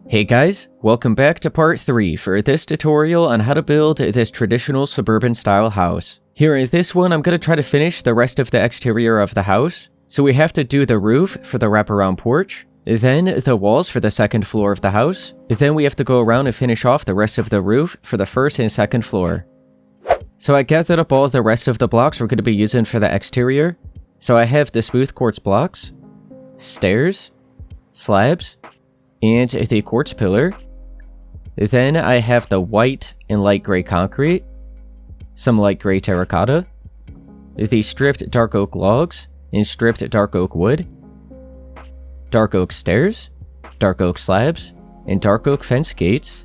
Hey guys, welcome back to part 3 for this tutorial on how to build this traditional suburban style house. Here in this one, I'm going to try to finish the rest of the exterior of the house. So we have to do the roof for the wraparound porch, then the walls for the second floor of the house, then we have to go around and finish off the rest of the roof for the first and second floor. So I gathered up all the rest of the blocks we're going to be using for the exterior. So I have the smooth quartz blocks, stairs, slabs, and the quartz pillar. Then I have the white and light gray concrete, some light gray terracotta, the stripped dark oak logs and stripped dark oak wood, dark oak stairs, dark oak slabs, and dark oak fence gates,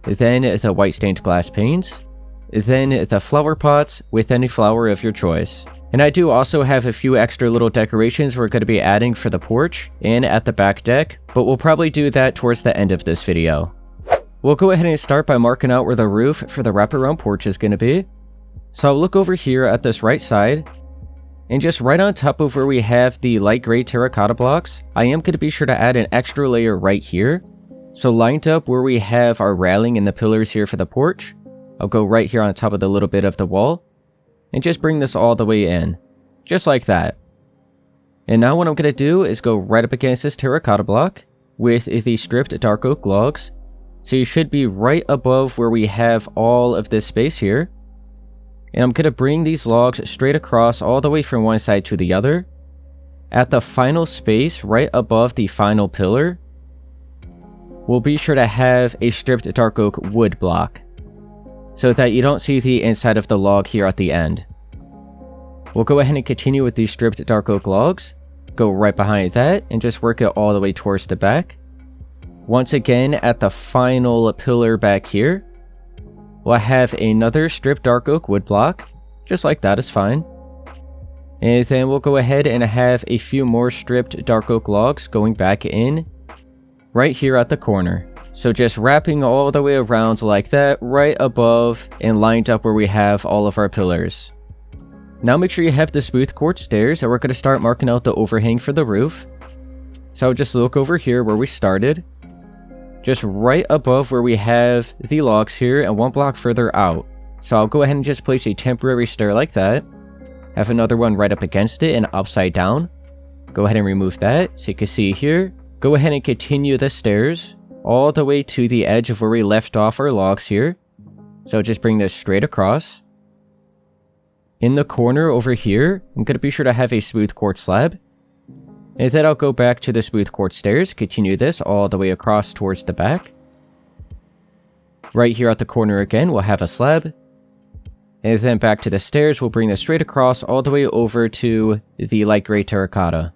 then the white stained glass panes, then the flower pots with any flower of your choice. And I do also have a few extra little decorations we're going to be adding for the porch and at the back deck, but we'll probably do that towards the end of this video. We'll go ahead and start by marking out where the roof for the wraparound porch is going to be. So I'll look over here at this right side, and just right on top of where we have the light gray terracotta blocks, I am going to be sure to add an extra layer right here. So lined up where we have our railing and the pillars here for the porch, I'll go right here on top of the little bit of the wall, and just bring this all the way in, just like that. And now what I'm going to do is go right up against this terracotta block with the stripped dark oak logs. So you should be right above where we have all of this space here. And I'm going to bring these logs straight across all the way from one side to the other. At the final space right above the final pillar, we'll be sure to have a stripped dark oak wood block, so that you don't see the inside of the log here at the end. We'll go ahead and continue with these stripped dark oak logs, go right behind that, and just work it all the way towards the back. Once again, at the final pillar back here, we'll have another stripped dark oak wood block, just like that is fine. And then we'll go ahead and have a few more stripped dark oak logs going back in, right here at the corner. So just wrapping all the way around like that, right above and lined up where we have all of our pillars. Now make sure you have the smooth quartz stairs, and we're going to start marking out the overhang for the roof. So just look over here where we started, just right above where we have the logs here and one block further out. So I'll go ahead and just place a temporary stair like that, have another one right up against it and upside down. Go ahead and remove that so you can see here. Go ahead and continue the stairs all the way to the edge of where we left off our logs here. So just bring this straight across. In the corner over here, I'm going to be sure to have a smooth quartz slab. And then I'll go back to the smooth quartz stairs, continue this all the way across towards the back. Right here at the corner again, we'll have a slab. And then back to the stairs, we'll bring this straight across all the way over to the light gray terracotta.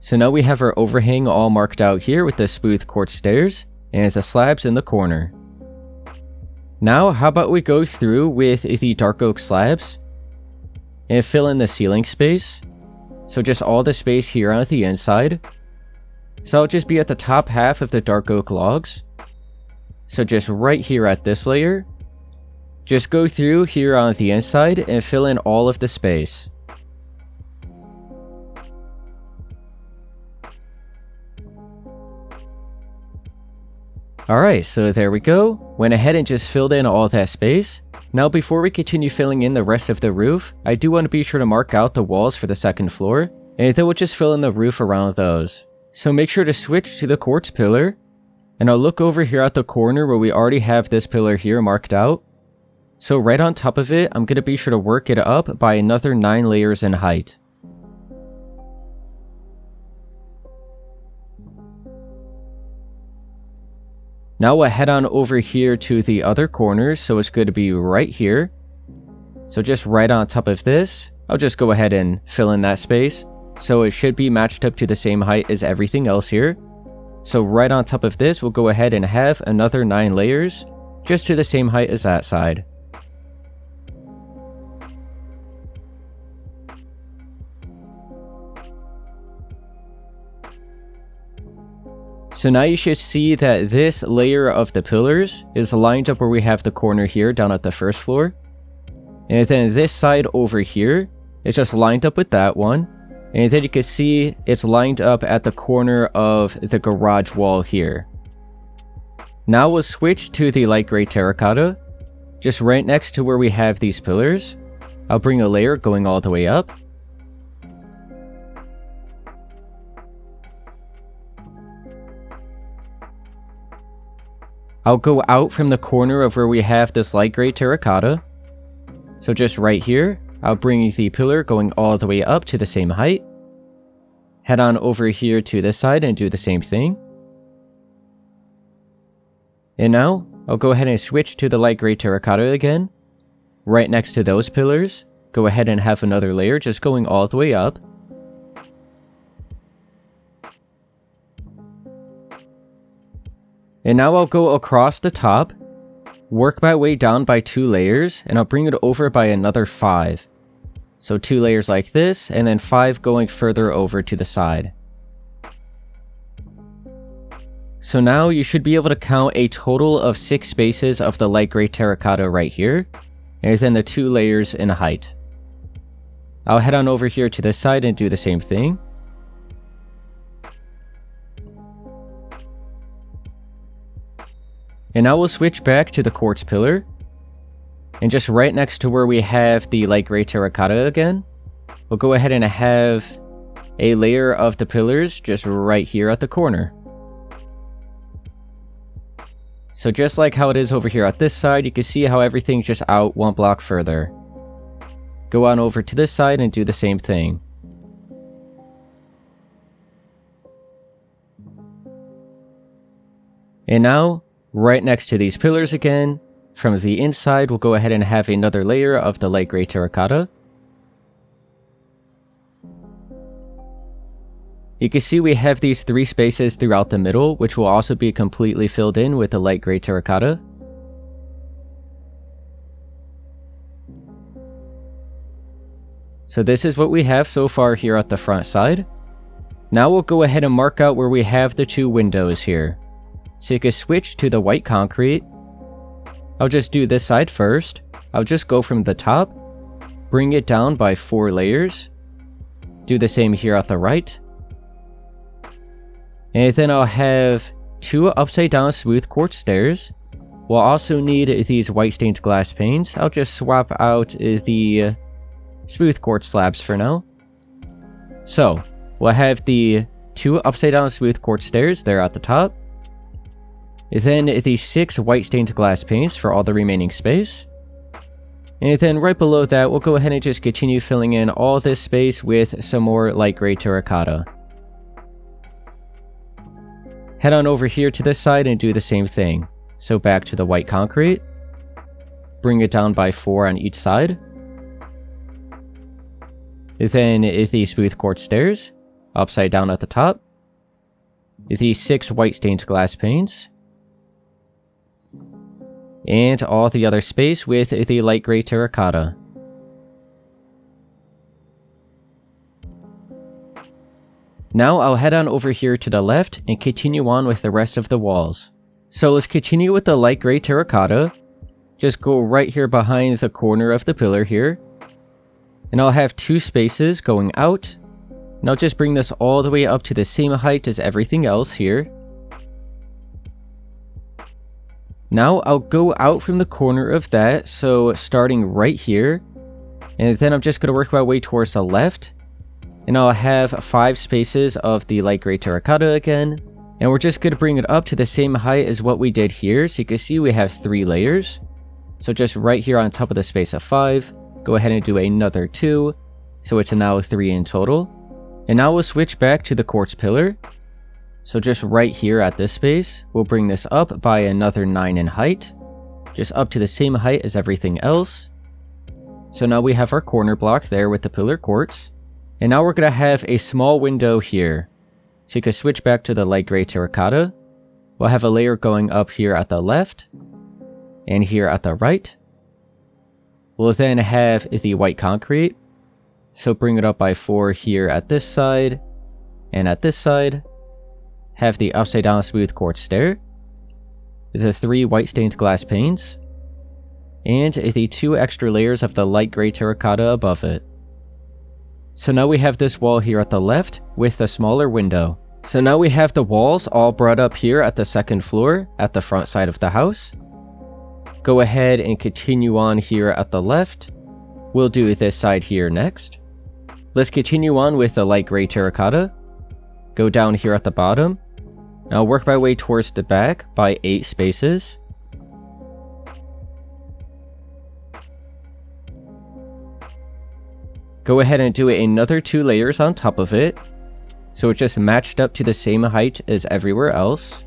So now we have our overhang all marked out here with the smooth quartz stairs and the slabs in the corner. Now how about we go through with the dark oak slabs and fill in the ceiling space. So just all the space here on the inside. So I'll just be at the top half of the dark oak logs. So just right here at this layer, just go through here on the inside and fill in all of the space. Alright, so there we go. Went ahead and just filled in all that space. Now before we continue filling in the rest of the roof, I do want to be sure to mark out the walls for the second floor, and then we'll just fill in the roof around those. So make sure to switch to the quartz pillar, and I'll look over here at the corner where we already have this pillar here marked out. So right on top of it, I'm going to be sure to work it up by another 9 layers in height. Now we'll head on over here to the other corner, so it's going to be right here. So just right on top of this, I'll just go ahead and fill in that space. So it should be matched up to the same height as everything else here. So right on top of this, we'll go ahead and have another 9 layers, just to the same height as that side. So now you should see that this layer of the pillars is lined up where we have the corner here down at the first floor. And then this side over here is just lined up with that one. And then you can see it's lined up at the corner of the garage wall here. Now we'll switch to the light gray terracotta. Just right next to where we have these pillars, I'll bring a layer going all the way up. I'll go out from the corner of where we have this light gray terracotta. So just right here, I'll bring the pillar going all the way up to the same height. Head on over here to this side and do the same thing. And now, I'll go ahead and switch to the light gray terracotta again. Right next to those pillars, go ahead and have another layer just going all the way up. And now I'll go across the top, work my way down by 2 layers, and I'll bring it over by another 5. So 2 layers like this, and then 5 going further over to the side. So now you should be able to count a total of 6 spaces of the light gray terracotta right here, and then the 2 layers in height. I'll head on over here to this side and do the same thing. And now we'll switch back to the quartz pillar. And just right next to where we have the light gray terracotta again, we'll go ahead and have a layer of the pillars just right here at the corner. So just like how it is over here at this side, you can see how everything's just out 1 block further. Go on over to this side and do the same thing. And now, right next to these pillars again, from the inside, we'll go ahead and have another layer of the light gray terracotta. You can see we have these 3 spaces throughout the middle, which will also be completely filled in with the light gray terracotta. So this is what we have so far here at the front side. Now we'll go ahead and mark out where we have the 2 windows here. So you can switch to the white concrete. I'll just do this side first. I'll just go from the top, bring it down by 4 layers. Do the same here at the right. And then I'll have 2 upside down smooth quartz stairs. We'll also need these white stained glass panes. I'll just swap out the smooth quartz slabs for now. So, we'll have the 2 upside down smooth quartz stairs there at the top. Then the 6 white stained glass panes for all the remaining space. And then right below that, we'll go ahead and just continue filling in all this space with some more light gray terracotta. Head on over here to this side and do the same thing. So back to the white concrete. Bring it down by 4 on each side. Then the smooth quartz stairs, upside down at the top. The 6 white stained glass panes. And all the other space with the light gray terracotta. Now I'll head on over here to the left and continue on with the rest of the walls. So let's continue with the light gray terracotta. Just go right here behind the corner of the pillar here. And I'll have 2 spaces going out. And I'll just bring this all the way up to the same height as everything else here. Now I'll go out from the corner of that, so starting right here. And then I'm just going to work my way towards the left. And I'll have 5 spaces of the light gray terracotta again. And we're just going to bring it up to the same height as what we did here. So you can see we have 3 layers. So just right here on top of the space of 5, go ahead and do another 2. So it's now 3 in total. And now we'll switch back to the quartz pillar. So just right here at this space, we'll bring this up by another 9 in height. Just up to the same height as everything else. So now we have our corner block there with the pillar quartz. And now we're going to have a small window here. So you can switch back to the light gray terracotta. We'll have a layer going up here at the left. And here at the right. We'll then have the white concrete. So bring it up by 4 here at this side. And at this side. Have the upside down smooth quartz stair. The 3 white stained glass panes. And the 2 extra layers of the light gray terracotta above it. So now we have this wall here at the left with a smaller window. So now we have the walls all brought up here at the second floor at the front side of the house. Go ahead and continue on here at the left. We'll do this side here next. Let's continue on with the light gray terracotta. Go down here at the bottom. Now work my way towards the back by 8 spaces. Go ahead and do another 2 layers on top of it, so it just matched up to the same height as everywhere else.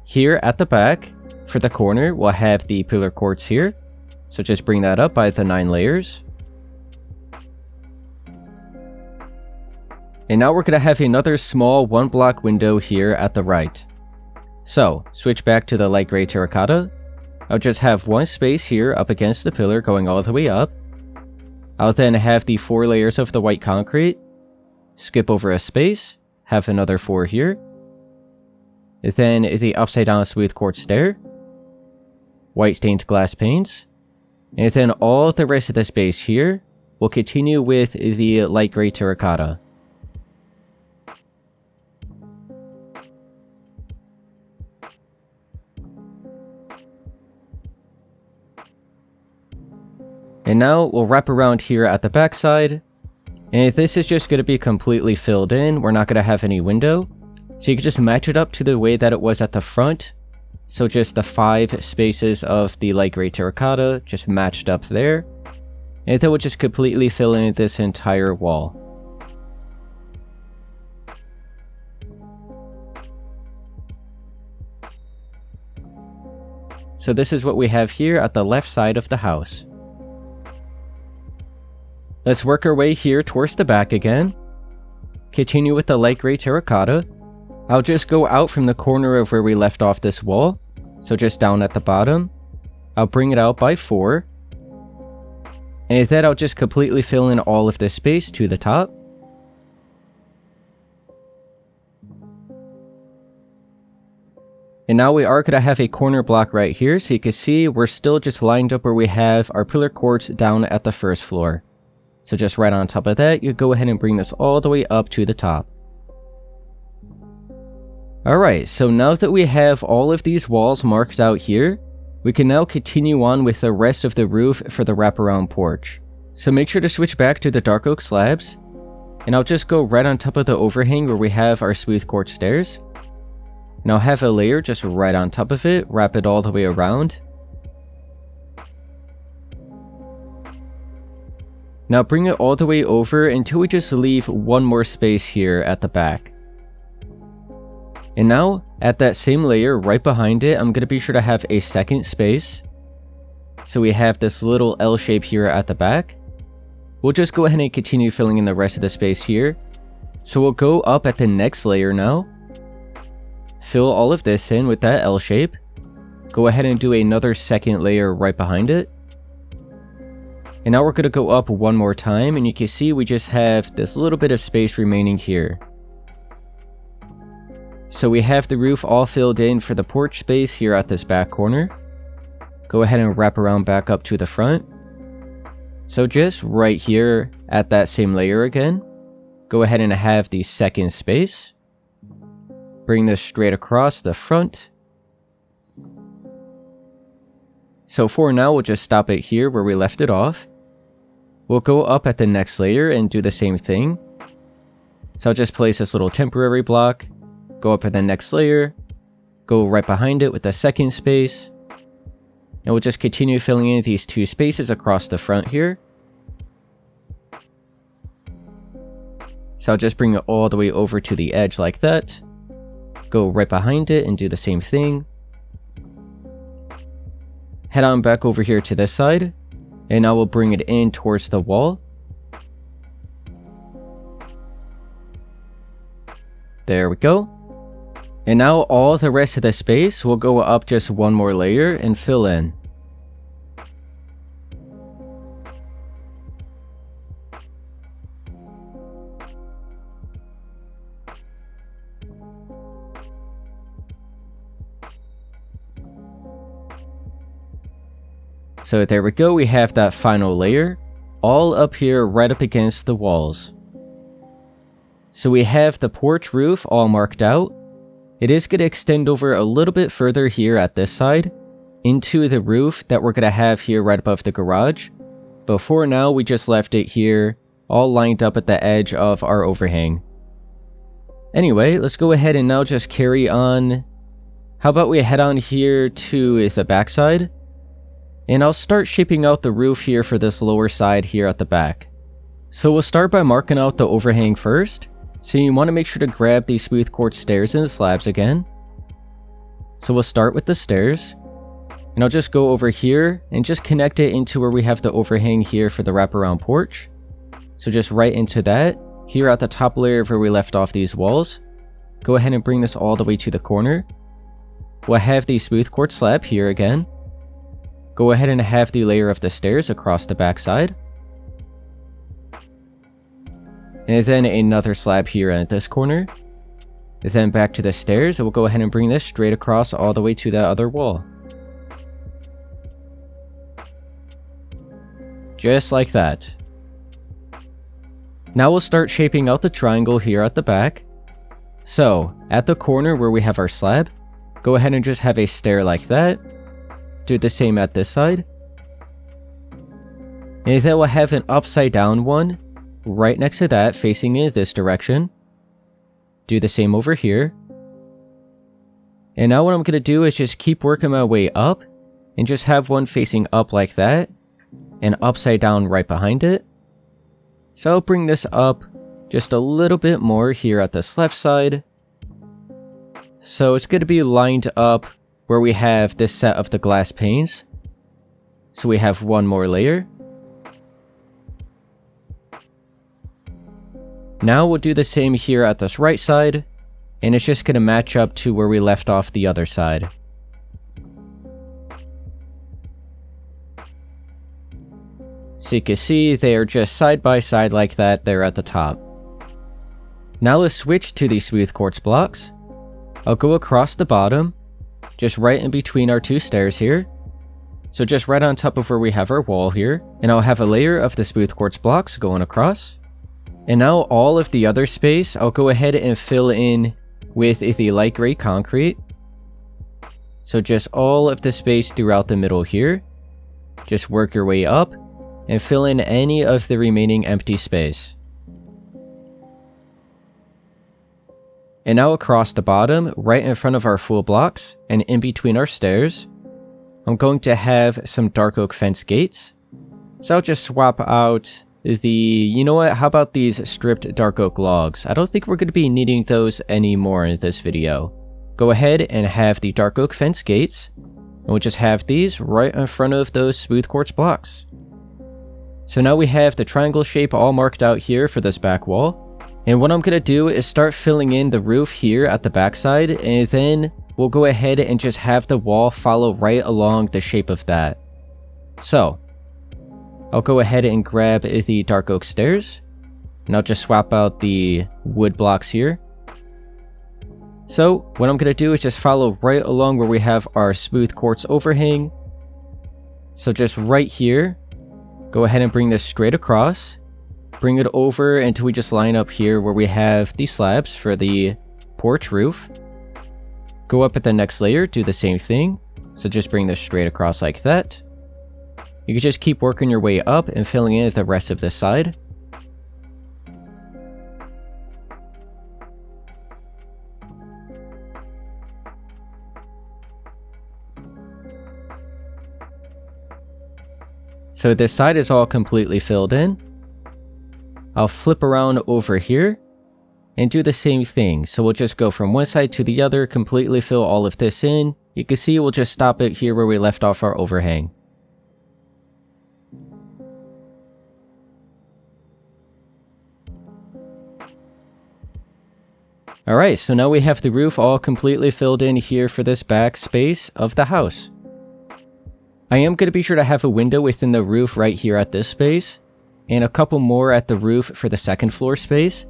Here at the back, for the corner, we'll have the pillar quartz here, so just bring that up by the 9 layers. And now we're going to have another small 1-block window here at the right. So, switch back to the light gray terracotta. I'll just have 1 space here up against the pillar going all the way up. I'll then have the 4 layers of the white concrete. Skip over a space, have another 4 here. Then the upside down smooth quartz stair. White stained glass panes. And then all the rest of the space here will continue with the light gray terracotta. And now we'll wrap around here at the back side. And this is just going to be completely filled in. We're not going to have any window. So you can just match it up to the way that it was at the front. So just the 5 spaces of the light gray terracotta just matched up there. And then we'll just completely fill in this entire wall. So this is what we have here at the left side of the house. Let's work our way here towards the back again. Continue with the light gray terracotta. I'll just go out from the corner of where we left off this wall. So just down at the bottom. I'll bring it out by 4. And then I'll just completely fill in all of this space to the top. And now we are going to have a corner block right here. So you can see we're still just lined up where we have our pillar quartz down at the first floor. So just right on top of that, you go ahead and bring this all the way up to the top. Alright, so now that we have all of these walls marked out here, we can now continue on with the rest of the roof for the wraparound porch. So make sure to switch back to the dark oak slabs, and I'll just go right on top of the overhang where we have our smooth quartz stairs. And I'll have a layer just right on top of it, wrap it all the way around. Now bring it all the way over until we just leave 1 more space here at the back. And now, at that same layer right behind it, I'm going to be sure to have a second space. So we have this little L shape here at the back. We'll just go ahead and continue filling in the rest of the space here. So we'll go up at the next layer now. Fill all of this in with that L shape. Go ahead and do another second layer right behind it. And now we're going to go up 1 more time, and you can see we just have this little bit of space remaining here. So we have the roof all filled in for the porch space here at this back corner. Go ahead and wrap around back up to the front. So just right here at that same layer again, go ahead and have the second space. Bring this straight across the front. So for now, we'll just stop it here where we left it off. We'll go up at the next layer and do the same thing. So I'll just place this little temporary block, go up at the next layer, go right behind it with the second space, and we'll just continue filling in these 2 spaces across the front here. So I'll just bring it all the way over to the edge like that, go right behind it and do the same thing. Head on back over here to this side, and now we'll bring it in towards the wall. There we go. And now all the rest of the space will go up just 1 more layer and fill in. So there we go, we have that final layer, all up here right up against the walls. So we have the porch roof all marked out. It is going to extend over a little bit further here at this side into the roof that we're going to have here right above the garage. But for now, we just left it here all lined up at the edge of our overhang. Anyway, let's go ahead and now just carry on. How about we head on here to the backside? And I'll start shaping out the roof here for this lower side here at the back. So we'll start by marking out the overhang first. So you want to make sure to grab these smooth quartz stairs and the slabs again. So we'll start with the stairs. And I'll just go over here and just connect it into where we have the overhang here for the wraparound porch. So just right into that, here at the top layer of where we left off these walls. Go ahead and bring this all the way to the corner. We'll have the smooth quartz slab here again. Go ahead and have the layer of the stairs across the backside. And then another slab here at this corner. And then back to the stairs, and we'll go ahead and bring this straight across all the way to that other wall. Just like that. Now we'll start shaping out the triangle here at the back. So, at the corner where we have our slab, go ahead and just have a stair like that. Do the same at this side. And then we'll have an upside down one right next to that facing in this direction. Do the same over here. And now what I'm going to do is just keep working my way up and just have one facing up like that and upside down right behind it. So I'll bring this up just a little bit more here at this left side. So it's going to be lined up where we have this set of the glass panes. So we have one more layer. Now we'll do the same here at this right side, and it's just going to match up to where we left off the other side. So you can see they are just side by side like that there at the top. Now let's switch to these smooth quartz blocks. I'll go across the bottom, just right in between our two stairs here. So just right on top of where we have our wall here, and I'll have a layer of the smooth quartz blocks going across. And now all of the other space, I'll go ahead and fill in with the light gray concrete. So just all of the space throughout the middle here. Just work your way up and fill in any of the remaining empty space. And now across the bottom, right in front of our full blocks, and in between our stairs, I'm going to have some dark oak fence gates. So I'll just swap out you know what, how about these stripped dark oak logs? I don't think we're going to be needing those anymore in this video. Go ahead and have the dark oak fence gates, and we'll just have these right in front of those smooth quartz blocks. So now we have the triangle shape all marked out here for this back wall. And what I'm going to do is start filling in the roof here at the backside, and then we'll go ahead and just have the wall follow right along the shape of that. So, I'll go ahead and grab the dark oak stairs, and I'll just swap out the wood blocks here. So, what I'm going to do is just follow right along where we have our smooth quartz overhang. So just right here, go ahead and bring this straight across. Bring it over until we just line up here where we have the slabs for the porch roof. Go up at the next layer, do the same thing. So just bring this straight across like that. You can just keep working your way up and filling in the rest of this side. So this side is all completely filled in. I'll flip around over here and do the same thing. So we'll just go from one side to the other, completely fill all of this in. You can see we'll just stop it here where we left off our overhang. Alright, so now we have the roof all completely filled in here for this back space of the house. I am going to be sure to have a window within the roof right here at this space, and a couple more at the roof for the second floor space.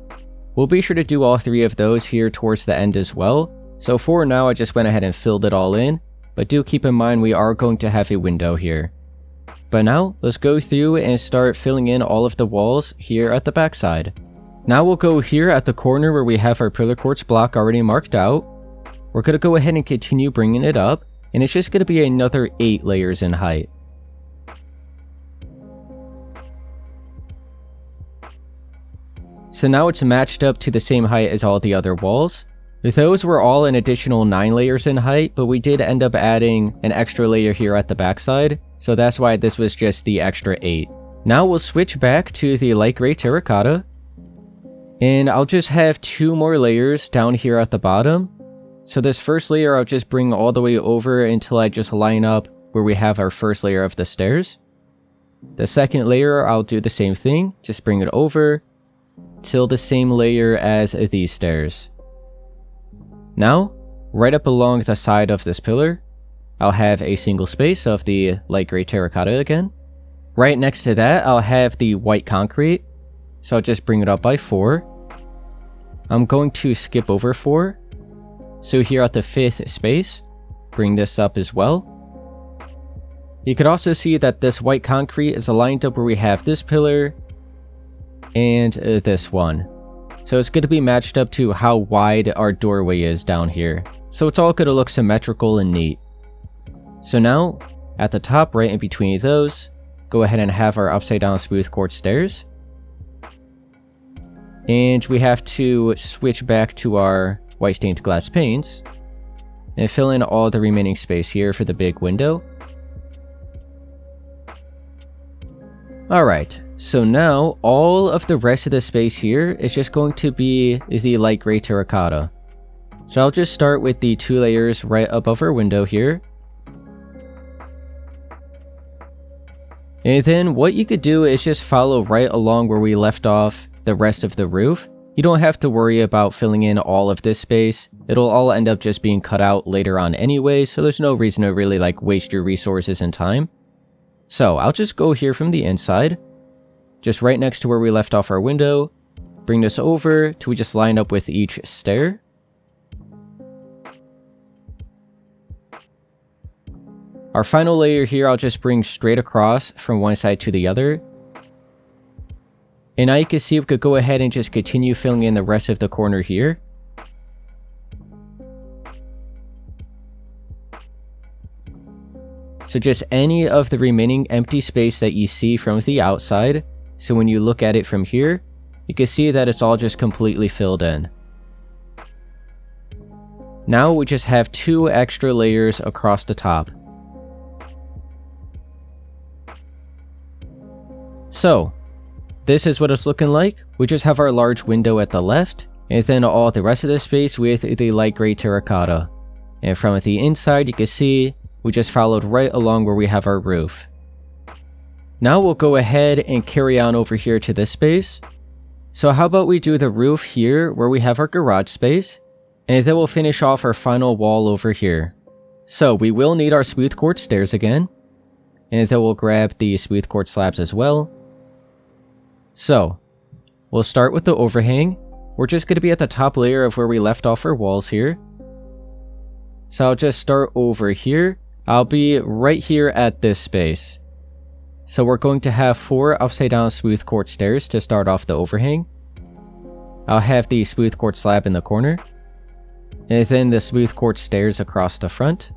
We'll be sure to do all three of those here towards the end as well. So for now, I just went ahead and filled it all in, but do keep in mind we are going to have a window here. But now, let's go through and start filling in all of the walls here at the backside. Now we'll go here at the corner where we have our pillar quartz block already marked out. We're going to go ahead and continue bringing it up, and it's just going to be another 8 layers in height. So now it's matched up to the same height as all the other walls. Those were all an additional 9 layers in height, but we did end up adding an extra layer here at the backside, so that's why this was just the extra 8. Now we'll switch back to the light gray terracotta, and I'll just have 2 more layers down here at the bottom. So this first layer I'll just bring all the way over until I just line up where we have our first layer of the stairs. The second layer I'll do the same thing, just bring it over till the same layer as these stairs. Now, right up along the side of this pillar, I'll have a single space of the light gray terracotta again. Right next to that, I'll have the white concrete, so I'll just bring it up by 4. I'm going to skip over 4, so here at the 5th space, bring this up as well. You could also see that this white concrete is aligned up where we have this pillar and this one. So it's going to be matched up to how wide our doorway is down here. So it's all going to look symmetrical and neat. So now, at the top right in between those, go ahead and have our upside down smooth quartz stairs. And we have to switch back to our white stained glass panes and fill in all the remaining space here for the big window. Alright, so now all of the rest of the space here is just going to be the light gray terracotta. So I'll just start with the 2 layers right above our window here. And then what you could do is just follow right along where we left off the rest of the roof. You don't have to worry about filling in all of this space. It'll all end up just being cut out later on anyway, so there's no reason to really waste your resources and time. So I'll just go here from the inside, just right next to where we left off our window, bring this over till we just line up with each stair. Our final layer here I'll just bring straight across from one side to the other. And now you can see we could go ahead and just continue filling in the rest of the corner here. So just any of the remaining empty space that you see from the outside. So when you look at it from here, you can see that it's all just completely filled in. Now we just have 2 extra layers across the top. So, this is what it's looking like. We just have our large window at the left, and then all the rest of the space with the light gray terracotta. And from the inside, you can see we just followed right along where we have our roof. Now we'll go ahead and carry on over here to this space. So how about we do the roof here where we have our garage space, and then we'll finish off our final wall over here. So we will need our smooth quartz stairs again, and then we'll grab the smooth quartz slabs as well. So, we'll start with the overhang. We're just going to be at the top layer of where we left off our walls here. So I'll just start over here. I'll be right here at this space. So we're going to have 4 upside down smooth quartz stairs to start off the overhang. I'll have the smooth quartz slab in the corner, and then the smooth quartz stairs across the front.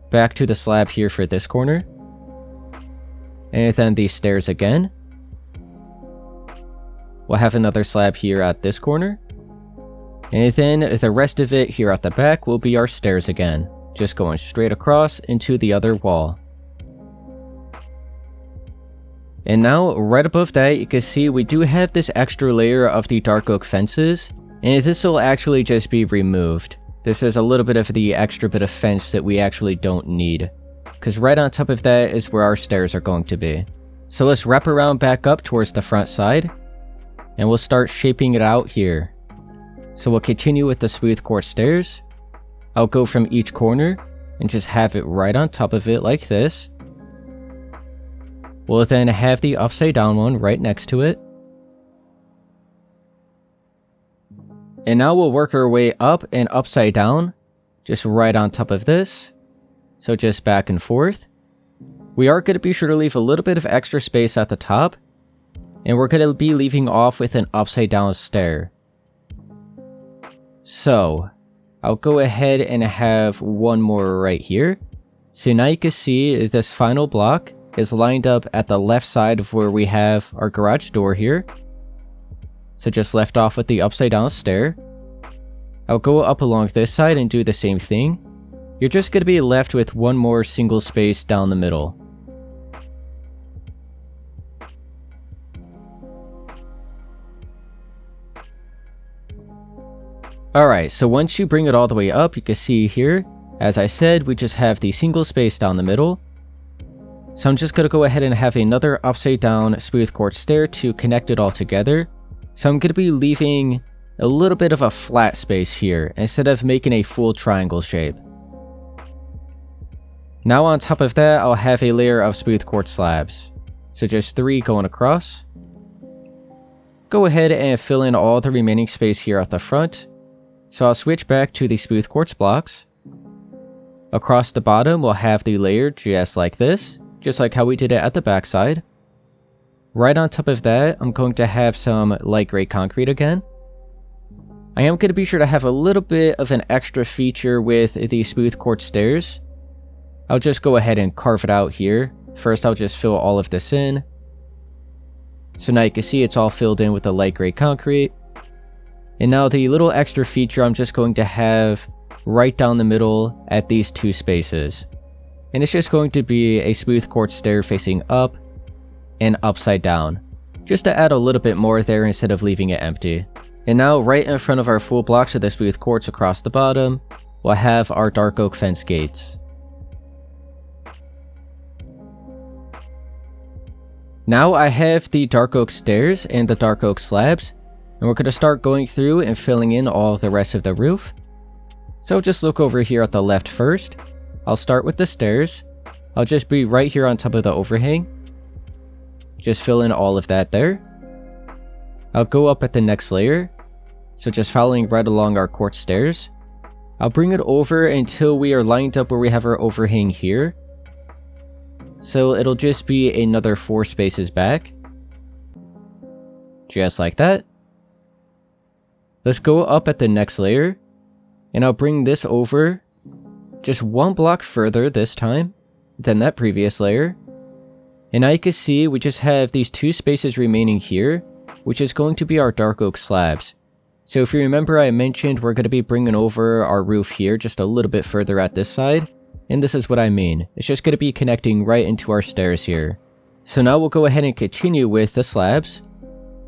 Back to the slab here for this corner. And then these stairs again. We'll have another slab here at this corner. And then the rest of it here at the back will be our stairs again, just going straight across into the other wall. And now, right above that, you can see we do have this extra layer of the dark oak fences, and this will actually just be removed. This is a little bit of the extra bit of fence that we actually don't need, because right on top of that is where our stairs are going to be. So let's wrap around back up towards the front side, and we'll start shaping it out here. So we'll continue with the smooth quartz stairs. I'll go from each corner and just have it right on top of it like this. We'll then have the upside down one right next to it. And now we'll work our way up and upside down, just right on top of this. So just back and forth. We are going to be sure to leave a little bit of extra space at the top. And we're going to be leaving off with an upside down stair. So, I'll go ahead and have one more right here. So now you can see this final block is lined up at the left side of where we have our garage door here. So just left off with the upside down stair. I'll go up along this side and do the same thing. You're just going to be left with one more single space down the middle. Alright, so once you bring it all the way up, you can see here, as I said, we just have the single space down the middle. So I'm just going to go ahead and have another upside down smooth quartz stair to connect it all together. So I'm going to be leaving a little bit of a flat space here, instead of making a full triangle shape. Now on top of that, I'll have a layer of smooth quartz slabs. So just 3 going across. Go ahead and fill in all the remaining space here at the front. So I'll switch back to the smooth quartz blocks. Across the bottom, we'll have the layer just like this, just like how we did it at the backside. Right on top of that, I'm going to have some light gray concrete again. I am going to be sure to have a little bit of an extra feature with the smooth quartz stairs. I'll just go ahead and carve it out here. First, I'll just fill all of this in. So now you can see it's all filled in with the light gray concrete. And now the little extra feature I'm just going to have right down the middle at these 2 spaces. And it's just going to be a smooth quartz stair facing up and upside down, just to add a little bit more there instead of leaving it empty. And now right in front of our full blocks of the smooth quartz across the bottom, we'll have our dark oak fence gates. Now I have the dark oak stairs and the dark oak slabs, and we're going to start going through and filling in all of the rest of the roof. So just look over here at the left first. I'll start with the stairs. I'll just be right here on top of the overhang. Just fill in all of that there. I'll go up at the next layer. So just following right along our quartz stairs. I'll bring it over until we are lined up where we have our overhang here. So it'll just be another 4 spaces back. Just like that. Let's go up at the next layer, and I'll bring this over just 1 block further this time than that previous layer. And now you can see we just have these 2 spaces remaining here, which is going to be our dark oak slabs. So if you remember, I mentioned we're going to be bringing over our roof here just a little bit further at this side, and this is what I mean. It's just going to be connecting right into our stairs here. So now we'll go ahead and continue with the slabs.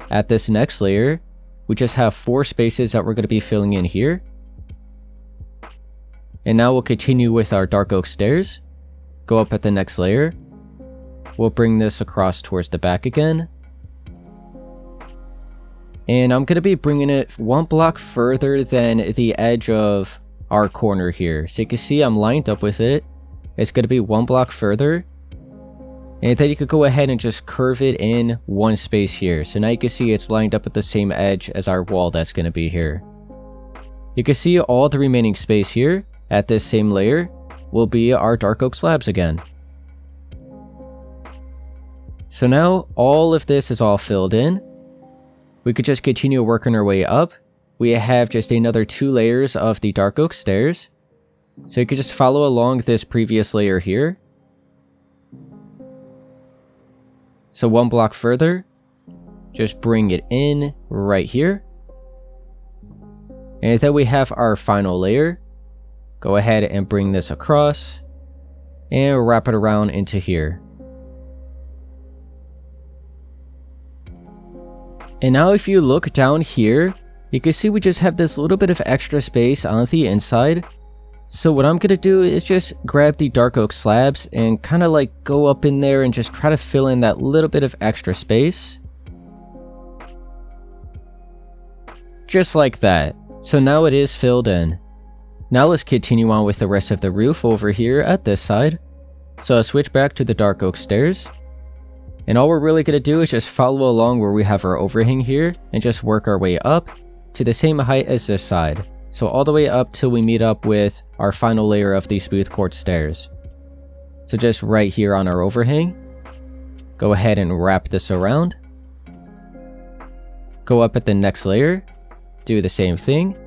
At this next layer, we just have 4 spaces that we're going to be filling in here. And now we'll continue with our dark oak stairs. Go up at the next layer. We'll bring this across towards the back again. And I'm going to be bringing it 1 block further than the edge of our corner here. So you can see I'm lined up with it. It's going to be 1 block further. And then you could go ahead and just curve it in 1 space here. So now you can see it's lined up at the same edge as our wall that's going to be here. You can see all the remaining space here at this same layer will be our dark oak slabs again. So now all of this is all filled in. We could just continue working our way up. We have just another 2 layers of the dark oak stairs. So you could just follow along this previous layer here. So 1 block further, just bring it in right here. And then we have our final layer. Go ahead and bring this across and wrap it around into here. And now if you look down here, you can see we just have this little bit of extra space on the inside. So what I'm going to do is just grab the dark oak slabs and kind of like go up in there and just try to fill in that little bit of extra space. Just like that. So now it is filled in. Now let's continue on with the rest of the roof over here at this side. So I'll switch back to the dark oak stairs. And all we're really going to do is just follow along where we have our overhang here and just work our way up to the same height as this side. So all the way up till we meet up with our final layer of these smooth quartz stairs. So just right here on our overhang. Go ahead and wrap this around. Go up at the next layer. Do the same thing.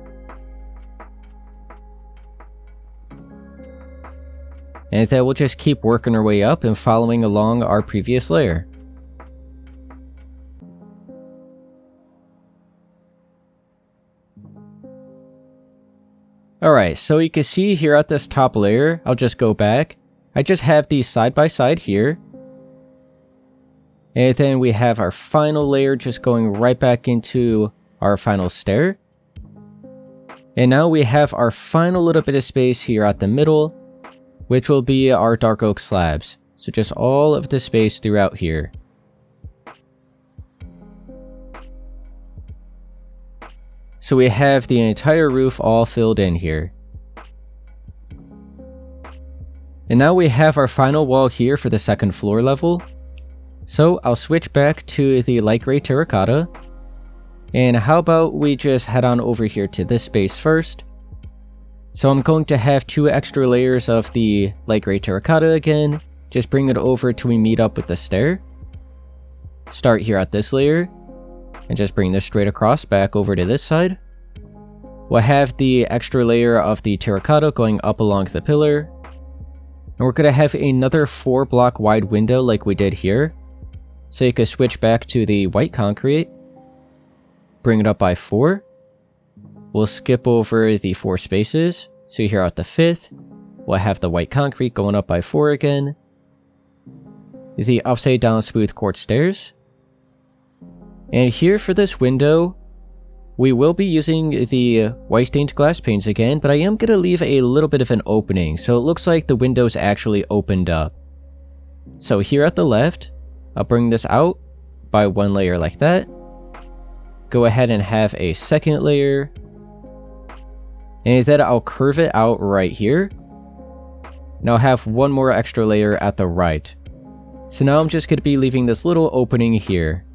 And then we'll just keep working our way up and following along our previous layer. Alright, so you can see here at this top layer, I'll just go back. I just have these side by side here. And then we have our final layer just going right back into our final stair. And now we have our final little bit of space here at the middle, which will be our dark oak slabs. So just all of the space throughout here. So we have the entire roof all filled in here. And now we have our final wall here for the second floor level. So I'll switch back to the light gray terracotta. And how about we just head on over here to this space first. So I'm going to have 2 extra layers of the light gray terracotta again. Just bring it over till we meet up with the stair. Start here at this layer. And just bring this straight across back over to this side. We'll have the extra layer of the terracotta going up along the pillar. And we're going to have another 4 block wide window like we did here. So you can switch back to the white concrete. Bring it up by 4. We'll skip over the 4 spaces. So here at the 5th, we'll have the white concrete going up by 4 again. The upside down smooth quartz stairs. And here for this window, we will be using the white stained glass panes again, but I am going to leave a little bit of an opening, so it looks like the window's actually opened up. So here at the left, I'll bring this out by 1 layer like that. Go ahead and have a second layer. And then I'll curve it out right here. And I'll have 1 more extra layer at the right. So now I'm just going to be leaving this little opening here.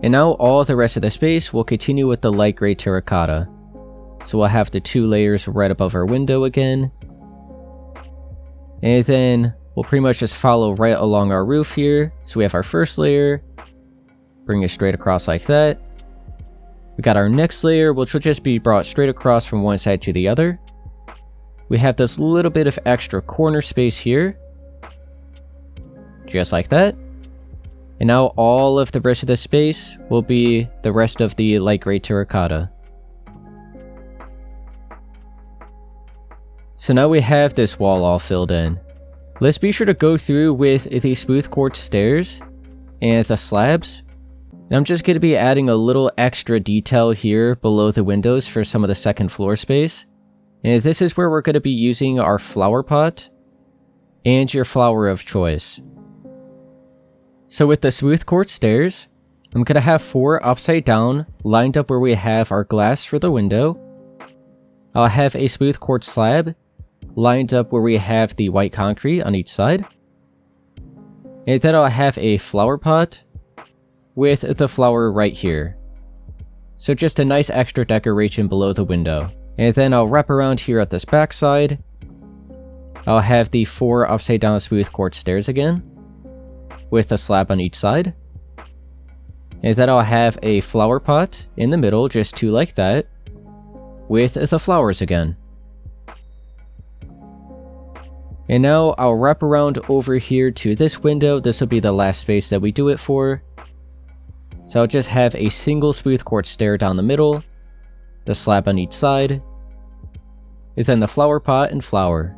And now all the rest of the space will continue with the light gray terracotta. So we'll have the 2 layers right above our window again. And then we'll pretty much just follow right along our roof here. So we have our first layer. Bring it straight across like that. We got our next layer, which will just be brought straight across from one side to the other. We have this little bit of extra corner space here. Just like that. And now all of the rest of the space will be the rest of the light gray terracotta. So now we have this wall all filled in. Let's be sure to go through with the smooth quartz stairs and the slabs. And I'm just going to be adding a little extra detail here below the windows for some of the second floor space. And this is where we're going to be using our flower pot and your flower of choice. So with the smooth quartz stairs, I'm going to have 4 upside down lined up where we have our glass for the window. I'll have a smooth quartz slab lined up where we have the white concrete on each side. And then I'll have a flower pot with the flower right here. So just a nice extra decoration below the window. And then I'll wrap around here at this back side. I'll have the 4 upside down smooth quartz stairs again, with a slab on each side. And then I'll have a flower pot in the middle, just 2 like that, with the flowers again. And now I'll wrap around over here to this window. This will be the last space that we do it for. So I'll just have a single smooth quartz stair down the middle, the slab on each side, and then the flower pot and flower.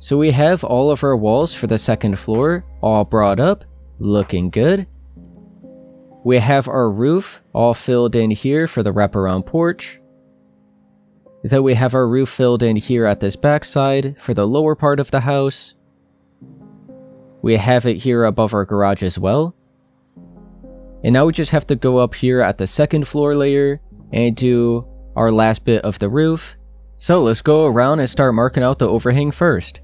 So we have all of our walls for the second floor all brought up, looking good. We have our roof all filled in here for the wraparound porch. Then we have our roof filled in here at this back side for the lower part of the house. We have it here above our garage as well. And now we just have to go up here at the second floor layer and do our last bit of the roof. So let's go around and start marking out the overhang first.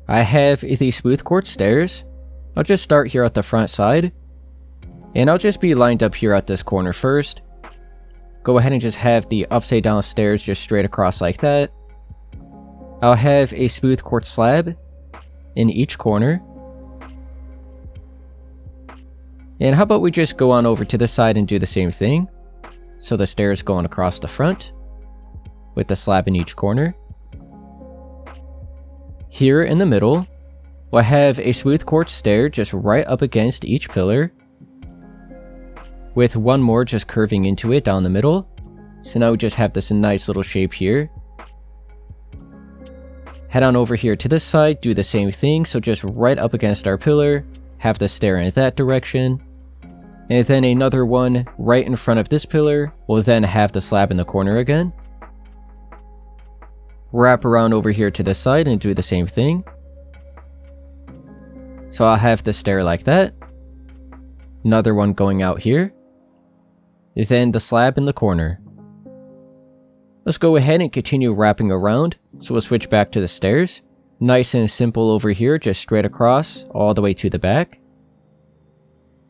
I have the smooth quartz stairs. I'll just start here at the front side. And I'll just be lined up here at this corner first. Go ahead and just have the upside down stairs just straight across like that. I'll have a smooth quartz slab in each corner. And how about we just go on over to the side and do the same thing? So the stairs going across the front, with the slab in each corner. Here in the middle, we'll have a smooth quartz stair just right up against each pillar, with one more just curving into it down the middle. So now we just have this nice little shape here. Head on over here to this side, do the same thing, so just right up against our pillar, have the stair in that direction. And then another one right in front of this pillar, we'll then have the slab in the corner again. Wrap around over here to this side and do the same thing. So I'll have the stair like that. Another one going out here. Then the slab in the corner. Let's go ahead and continue wrapping around. So we'll switch back to the stairs. Nice and simple over here, just straight across all the way to the back.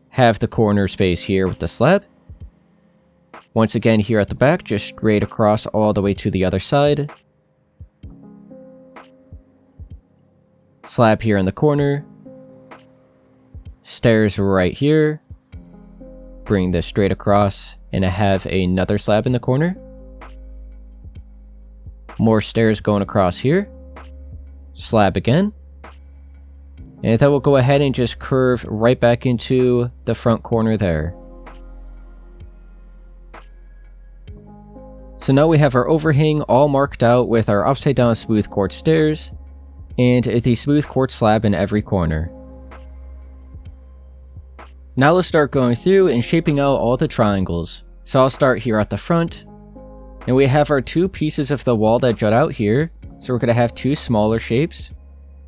Have the corner space here with the slab. Once again here at the back, just straight across all the way to the other side. Slab here in the corner. Stairs right here. Bring this straight across, and I have another slab in the corner. More stairs going across here. Slab again. And then we'll go ahead and just curve right back into the front corner there. So now we have our overhang all marked out with our upside down smooth quartz stairs and the smooth quartz slab in every corner. Now let's start going through and shaping out all the triangles. So I'll start here at the front. And we have our two pieces of the wall that jut out here. So we're going to have two smaller shapes.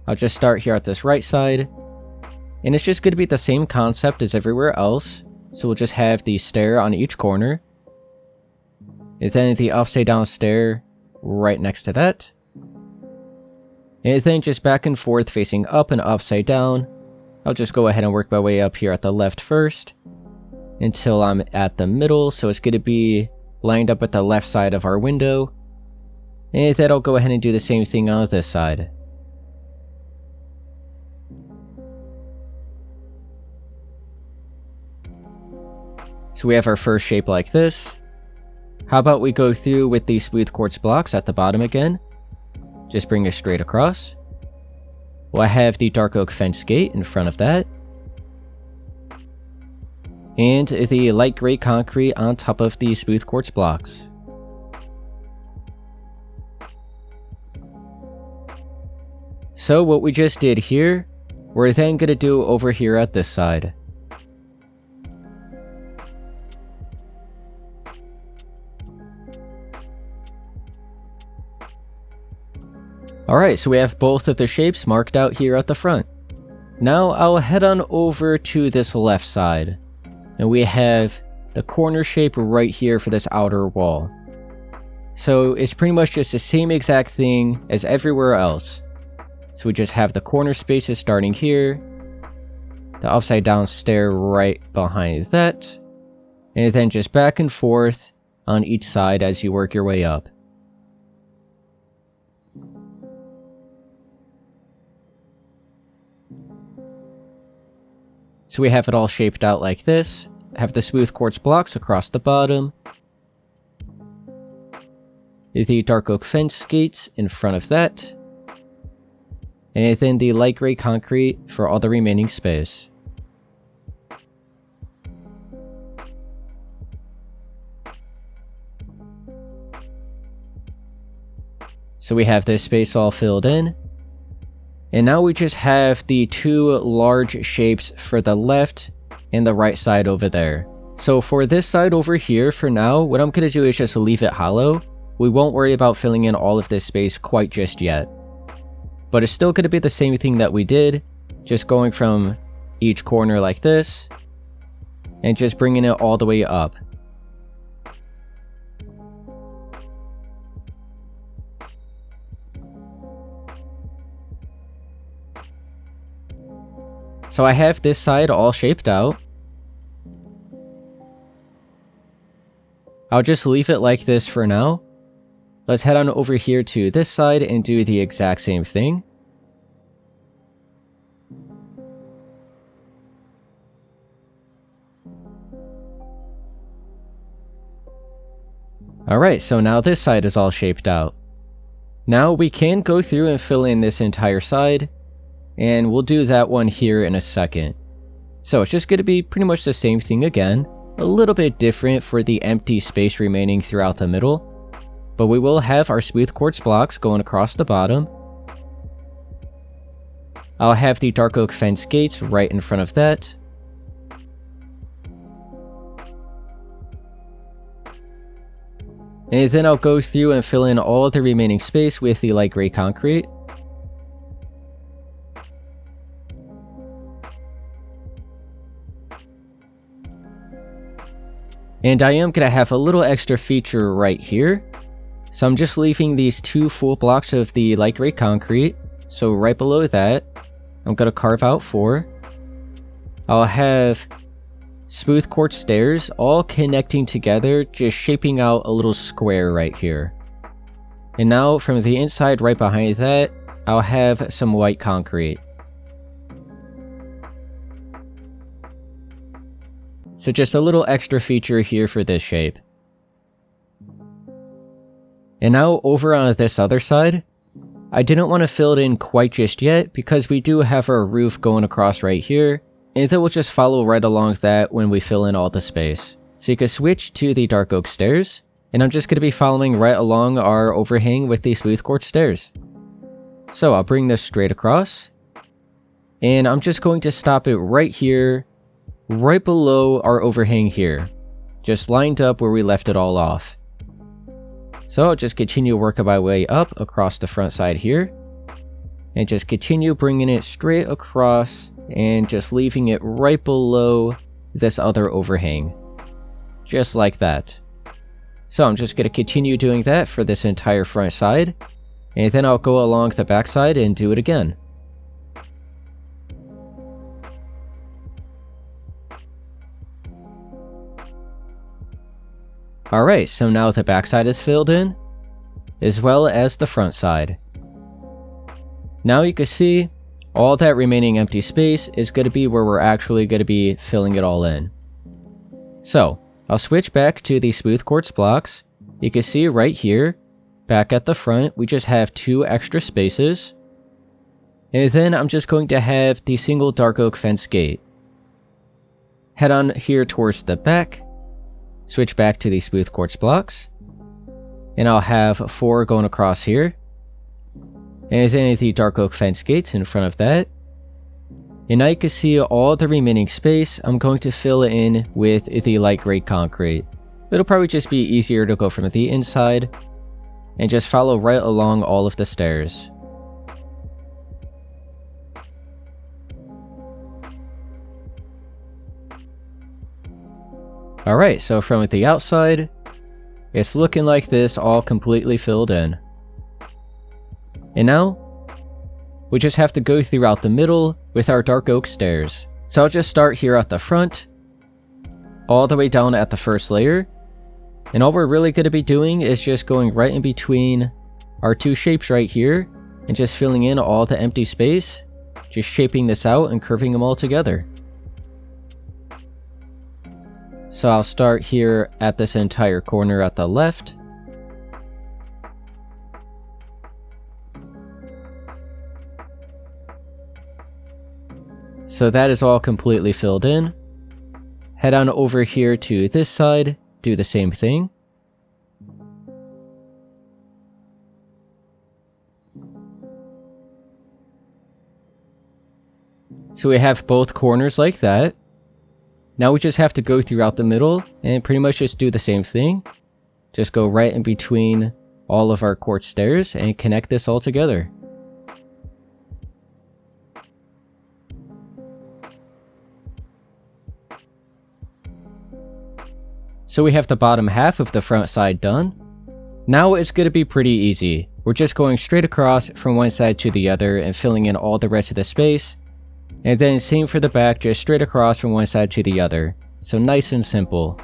I'll just start here at this right side. And it's just going to be the same concept as everywhere else. So we'll just have the stair on each corner. And then the upside down stair right next to that. And then just back and forth facing up and upside down. I'll just go ahead and work my way up here at the left first. Until I'm at the middle. So it's going to be lined up with the left side of our window. And then I'll go ahead and do the same thing on this side. So we have our first shape like this. How about we go through with these smooth quartz blocks at the bottom again. Just bring it straight across. We'll have the dark oak fence gate in front of that. And the light gray concrete on top of the smooth quartz blocks. So what we just did here, we're then going to do over here at this side. Alright, so we have both of the shapes marked out here at the front. Now I'll head on over to this left side. And we have the corner shape right here for this outer wall. So it's pretty much just the same exact thing as everywhere else. So we just have the corner spaces starting here. The upside down stair right behind that. And then just back and forth on each side as you work your way up. So we have it all shaped out like this. Have the smooth quartz blocks across the bottom. The dark oak fence gates in front of that. And then the light gray concrete for all the remaining space. So we have this space all filled in. And now we just have the two large shapes for the left and the right side over there. So for this side over here, for now, what I'm going to do is just leave it hollow. We won't worry about filling in all of this space quite just yet. But it's still going to be the same thing that we did, just going from each corner like this, and just bringing it all the way up. So I have this side all shaped out. I'll just leave it like this for now. Let's head on over here to this side and do the exact same thing. Alright, so now this side is all shaped out. Now we can go through and fill in this entire side, and we'll do that one here in a second. So it's just going to be pretty much the same thing again, a little bit different for the empty space remaining throughout the middle, but we will have our smooth quartz blocks going across the bottom. I'll have the dark oak fence gates right in front of that. And then I'll go through and fill in all the remaining space with the light gray concrete. And I am going to have a little extra feature right here. So I'm just leaving these 2 full blocks of the light gray concrete. So right below that, I'm going to carve out 4. I'll have smooth quartz stairs all connecting together, just shaping out a little square right here. And now from the inside right behind that, I'll have some white concrete. So just a little extra feature here for this shape. And now over on this other side, I didn't want to fill it in quite just yet because we do have our roof going across right here, and then we'll just follow right along that when we fill in all the space. So you can switch to the dark oak stairs, and I'm just going to be following right along our overhang with the smooth quartz stairs. So I'll bring this straight across, and I'm just going to stop it right here, right below our overhang here, just lined up where we left it all off. So I'll just continue working my way up across the front side here, and just continue bringing it straight across and just leaving it right below this other overhang, just like that. So I'm just going to continue doing that for this entire front side, and then I'll go along the back side and do it again. Alright, so now the backside is filled in, as well as the front side. Now you can see, all that remaining empty space is going to be where we're actually going to be filling it all in. So, I'll switch back to the smooth quartz blocks. You can see right here, back at the front, we just have 2 extra spaces. And then I'm just going to have the single dark oak fence gate. Head on here towards the back. Switch back to the smooth quartz blocks, and I'll have 4 going across here, and then the dark oak fence gates in front of that. And now you can see all the remaining space I'm going to fill in with the light gray concrete. It'll probably just be easier to go from the inside and just follow right along all of the stairs. Alright, so from the outside, it's looking like this, all completely filled in. And now, we just have to go throughout the middle with our dark oak stairs. So I'll just start here at the front, all the way down at the first layer. And all we're really going to be doing is just going right in between our 2 shapes right here, and just filling in all the empty space, just shaping this out and curving them all together. So I'll start here at this entire corner at the left. So that is all completely filled in. Head on over here to this side, do the same thing. So we have both corners like that. Now we just have to go throughout the middle and pretty much just do the same thing. Just go right in between all of our quartz stairs and connect this all together. So we have the bottom half of the front side done. Now it's going to be pretty easy. We're just going straight across from one side to the other and filling in all the rest of the space. And then same for the back, just straight across from one side to the other. So nice and simple.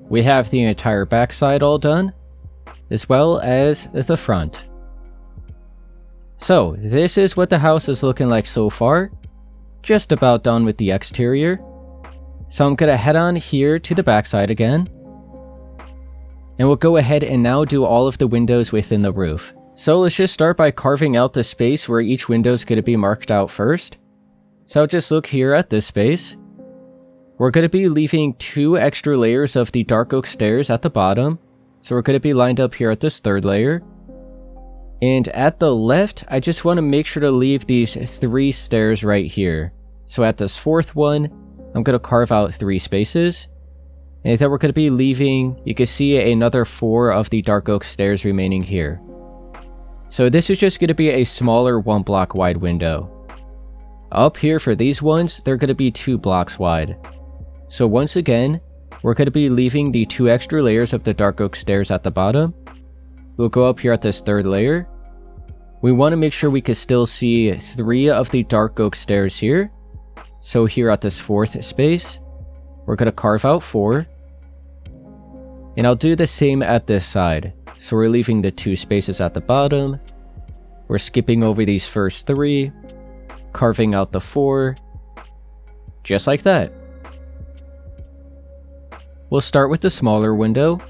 We have the entire back side all done, as well as the front. So, this is what the house is looking like so far. Just about done with the exterior. So I'm gonna head on here to the backside again. And we'll go ahead and now do all of the windows within the roof. So let's just start by carving out the space where each window is gonna be marked out first. So just look here at this space. We're gonna be leaving 2 extra layers of the dark oak stairs at the bottom. So we're gonna be lined up here at this 3rd layer. And at the left, I just want to make sure to leave these 3 stairs right here. So at this 4th one, I'm going to carve out 3 spaces. And then we're going to be leaving, you can see another 4 of the dark oak stairs remaining here. So this is just going to be a smaller 1 block wide window. Up here for these ones, they're going to be 2 blocks wide. So once again, we're going to be leaving the 2 extra layers of the dark oak stairs at the bottom. We'll go up here at this 3rd layer. We want to make sure we can still see 3 of the dark oak stairs here. So here at this 4th space, we're going to carve out 4. And I'll do the same at this side. So we're leaving the 2 spaces at the bottom. We're skipping over these first 3, carving out the 4, just like that. We'll start with the smaller window.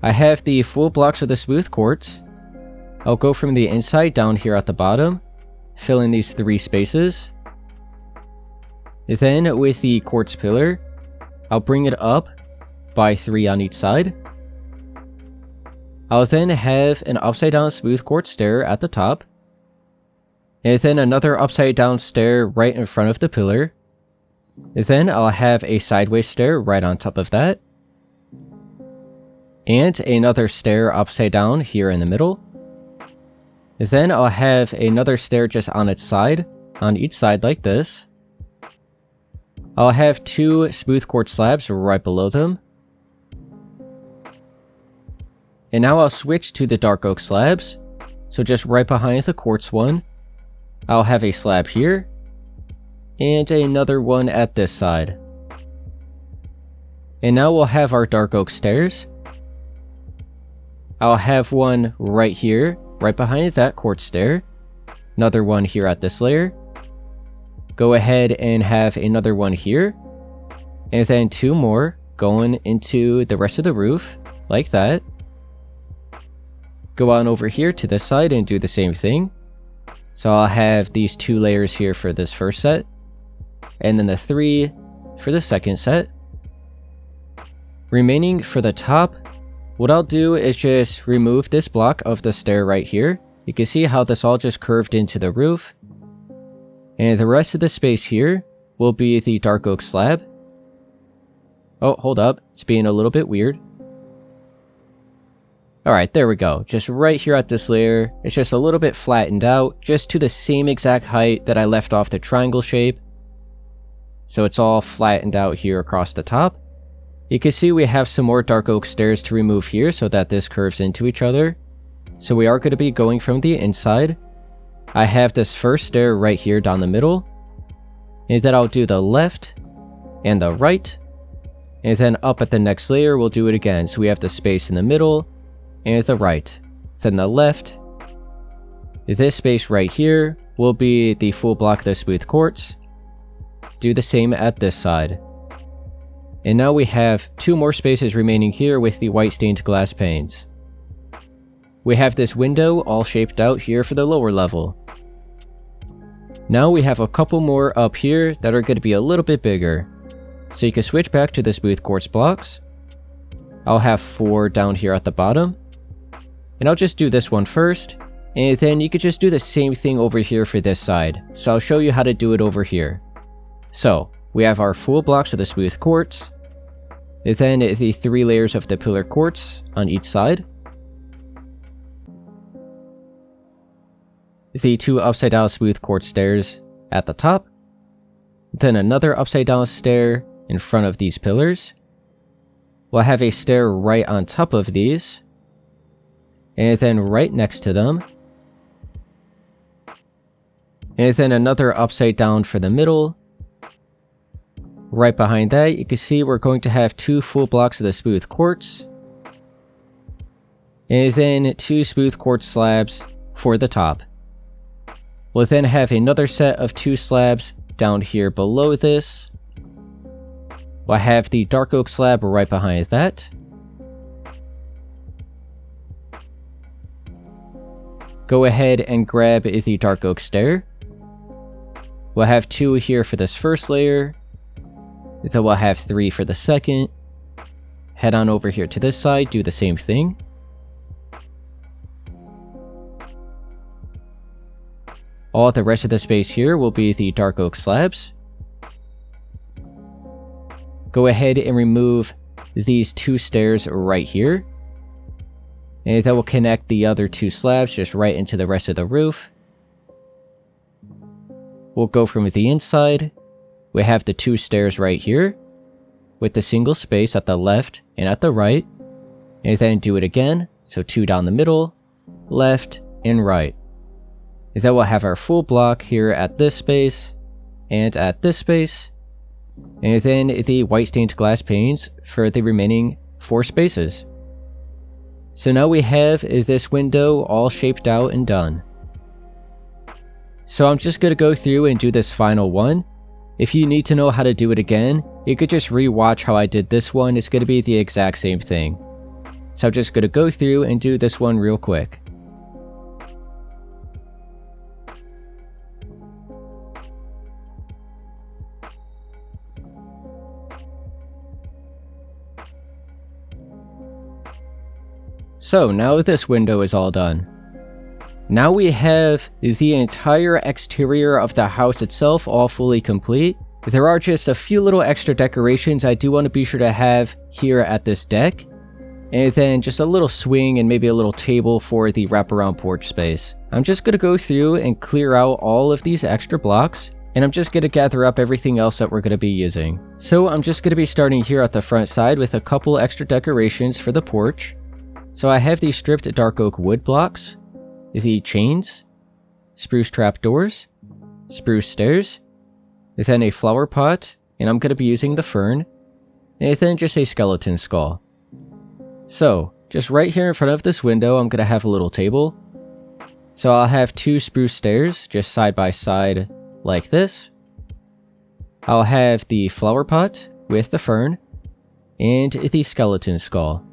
I have the full blocks of the smooth quartz. I'll go from the inside down here at the bottom, fill in these 3 spaces. Then with the quartz pillar, I'll bring it up by 3 on each side. I'll then have an upside down smooth quartz stair at the top. And then another upside down stair right in front of the pillar. Then I'll have a sideways stair right on top of that. And another stair upside down here in the middle. Then I'll have another stair just on its side, on each side like this. I'll have 2 smooth quartz slabs right below them. And now I'll switch to the dark oak slabs. So just right behind the quartz one, I'll have a slab here, and another one at this side. And now we'll have our dark oak stairs. I'll have one right here, right behind that quartz stair. Another one here at this layer. Go ahead and have another one here. And then 2 more going into the rest of the roof, like that. Go on over here to this side and do the same thing. So I'll have these 2 layers here for this first set. And then the 3 for the second set. Remaining for the top, what I'll do is just remove this block of the stair right here. You can see how this all just curved into the roof. And the rest of the space here will be the dark oak slab. Oh, hold up. It's being a little bit weird. Alright, there we go. Just right here at this layer. It's just a little bit flattened out, just to the same exact height that I left off the triangle shape. So it's all flattened out here across the top. You can see we have some more dark oak stairs to remove here so that this curves into each other. So we are going to be going from the inside. I have this first stair right here down the middle. And then I'll do the left and the right. And then up at the next layer, we'll do it again. So we have the space in the middle and the right. Then the left. This space right here will be the full block of the smooth quartz. Do the same at this side. And now we have 2 more spaces remaining here with the white stained glass panes. We have this window all shaped out here for the lower level. Now we have a couple more up here that are going to be a little bit bigger. So you can switch back to the smooth quartz blocks. I'll have 4 down here at the bottom. And I'll just do this one first. And then you could just do the same thing over here for this side. So I'll show you how to do it over here. So we have our full blocks of the smooth quartz. Then the 3 layers of the pillar quartz on each side. The 2 upside down smooth quartz stairs at the top. Then another upside down stair in front of these pillars. We'll have a stair right on top of these. And then right next to them. And then another upside down for the middle. Right behind that, you can see we're going to have 2 full blocks of the smooth quartz. And then 2 smooth quartz slabs for the top. We'll then have another set of 2 slabs down here below this. We'll have the dark oak slab right behind that. Go ahead and grab the dark oak stair. We'll have 2 here for this first layer. Then we'll have 3 for the second. Head on over here to this side, do the same thing. All the rest of the space here will be the dark oak slabs. Go ahead and remove these 2 stairs right here. And that will connect the other 2 slabs just right into the rest of the roof. We'll go from the inside. We have the 2 stairs right here, with the single space at the left and at the right. And then do it again, so 2 down the middle, left and right. And then we'll have our full block here at this space, and at this space. And then the white stained glass panes for the remaining 4 spaces. So now we have this window all shaped out and done. So I'm just going to go through and do this final one. If you need to know how to do it again, you could just re-watch how I did this one. It's going to be the exact same thing. So I'm just going to go through and do this one real quick. So now this window is all done. Now we have the entire exterior of the house itself all fully complete. There are just a few little extra decorations I do want to be sure to have here at this deck. And then just a little swing and maybe a little table for the wraparound porch space. I'm just going to go through and clear out all of these extra blocks. And I'm just going to gather up everything else that we're going to be using. So I'm just going to be starting here at the front side with a couple extra decorations for the porch. So I have these stripped dark oak wood blocks, the chains, spruce trap doors, spruce stairs, then a flower pot, and I'm going to be using the fern, and then just a skeleton skull. So, just right here in front of this window, I'm going to have a little table. So I'll have 2 spruce stairs, just side by side, like this. I'll have the flower pot with the fern, and the skeleton skull.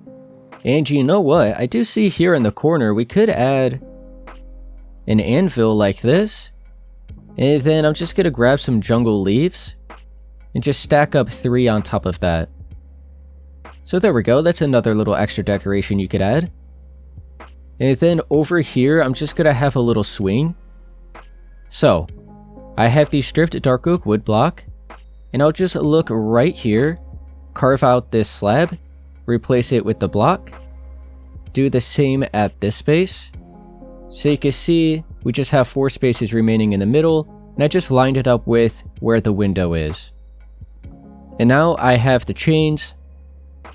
And you know what? I do see here in the corner, we could add an anvil like this. And then I'm just going to grab some jungle leaves and just stack up 3 on top of that. So there we go. That's another little extra decoration you could add. And then over here, I'm just going to have a little swing. So I have the stripped dark oak wood block, and I'll just look right here, carve out this slab, replace it with the block, do the same at this space. So you can see we just have 4 spaces remaining in the middle, and I just lined it up with where the window is. And now I have the chains,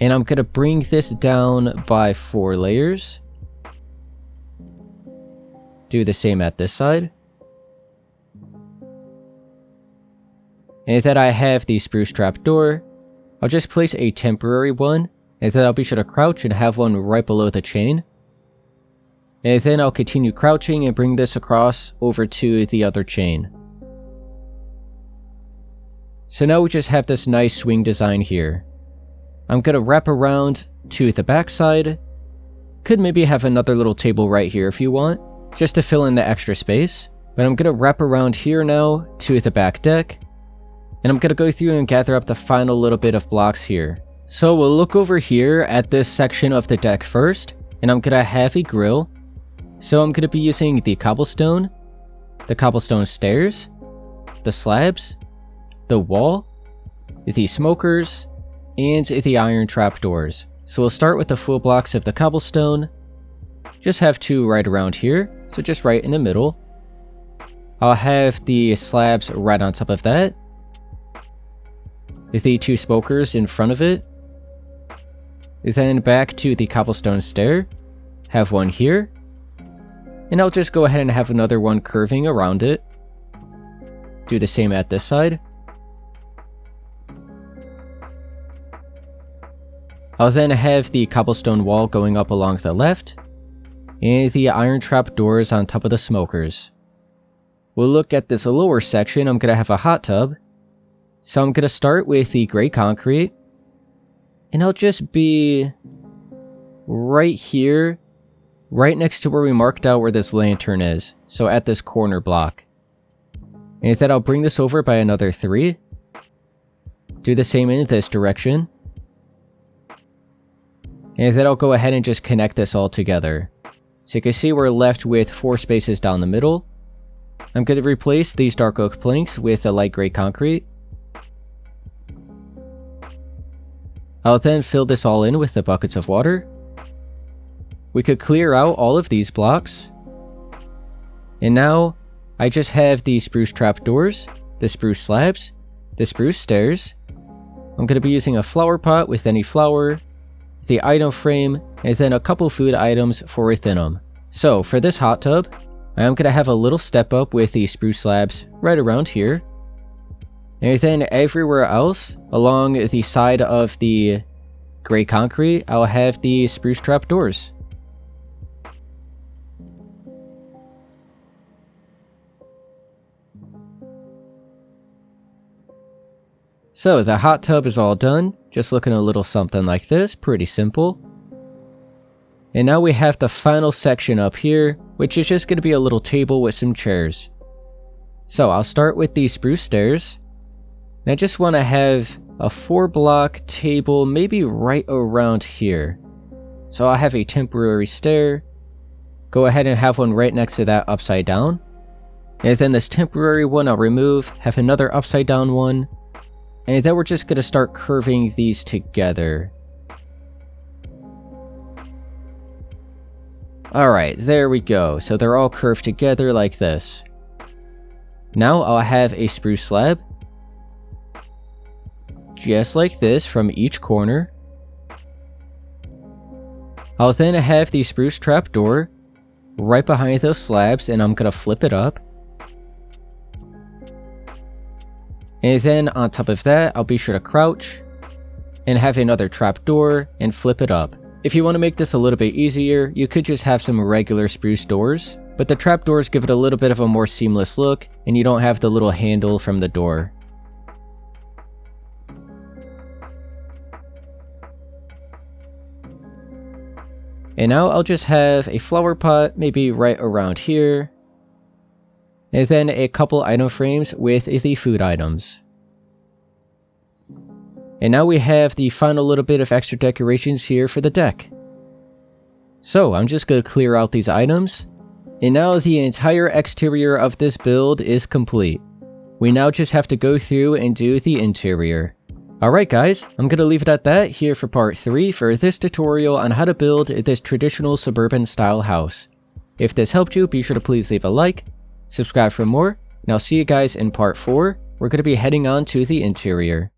and I'm going to bring this down by 4 layers. Do the same at this side. And then I have the spruce trap door. I'll just place a temporary one, and then I'll be sure to crouch and have one right below the chain. And then I'll continue crouching and bring this across over to the other chain. So now we just have this nice swing design here. I'm going to wrap around to the back side. Could maybe have another little table right here if you want, just to fill in the extra space. But I'm going to wrap around here now to the back deck. And I'm going to go through and gather up the final little bit of blocks here. So we'll look over here at this section of the deck first, and I'm going to have a grill. So I'm going to be using the cobblestone stairs, the slabs, the wall, the smokers, and the iron trapdoors. So we'll start with the full blocks of the cobblestone. Just have 2 right around here, so just right in the middle. I'll have the slabs right on top of that. The 2 smokers in front of it. Then back to the cobblestone stair. Have one here. And I'll just go ahead and have another one curving around it. Do the same at this side. I'll then have the cobblestone wall going up along the left, and the iron trap doors on top of the smokers. we'll look at this lower section. I'm going to have a hot tub. So I'm going to start with the gray concrete. And I'll just be right here, right next to where we marked out where this lantern is. So at this corner block. And then I'll bring this over by another 3. Do the same in this direction. And then I'll go ahead and just connect this all together. So you can see we're left with 4 spaces down the middle. I'm going to replace these dark oak planks with a light gray concrete. I'll then fill this all in with the buckets of water. We could clear out all of these blocks. And now, I just have the spruce trapdoors, the spruce slabs, the spruce stairs. I'm going to be using a flower pot with any flower, the item frame, and then a couple food items for within them. So, for this hot tub, I'm going to have a little step up with the spruce slabs right around here. And then everywhere else, along the side of the gray concrete, I'll have the spruce trapdoors. So the hot tub is all done, just looking a little something like this, pretty simple. And now we have the final section up here, which is just going to be a little table with some chairs. So I'll start with these spruce stairs. And I just want to have a 4-block table, maybe right around here. So I'll have a temporary stair. Go ahead and have one right next to that upside down. And then this temporary one I'll remove, have another upside down one. And then we're just going to start curving these together. Alright, there we go. So they're all curved together like this. Now I'll have a spruce slab. Just like this from each corner. I'll then have the spruce trapdoor right behind those slabs, and I'm going to flip it up. And then on top of that, I'll be sure to crouch and have another trapdoor and flip it up. If you want to make this a little bit easier, you could just have some regular spruce doors, but the trapdoors give it a little bit of a more seamless look, and you don't have the little handle from the door. And now I'll just have a flower pot, maybe right around here. And then a couple item frames with the food items. And now we have the final little bit of extra decorations here for the deck. So I'm just going to clear out these items. And now the entire exterior of this build is complete. We now just have to go through and do the interior. Alright guys, I'm going to leave it at that here for part 3 for this tutorial on how to build this traditional suburban style house. If this helped you, be sure to please leave a like, subscribe for more, and I'll see you guys in part 4. We're going to be heading on to the interior.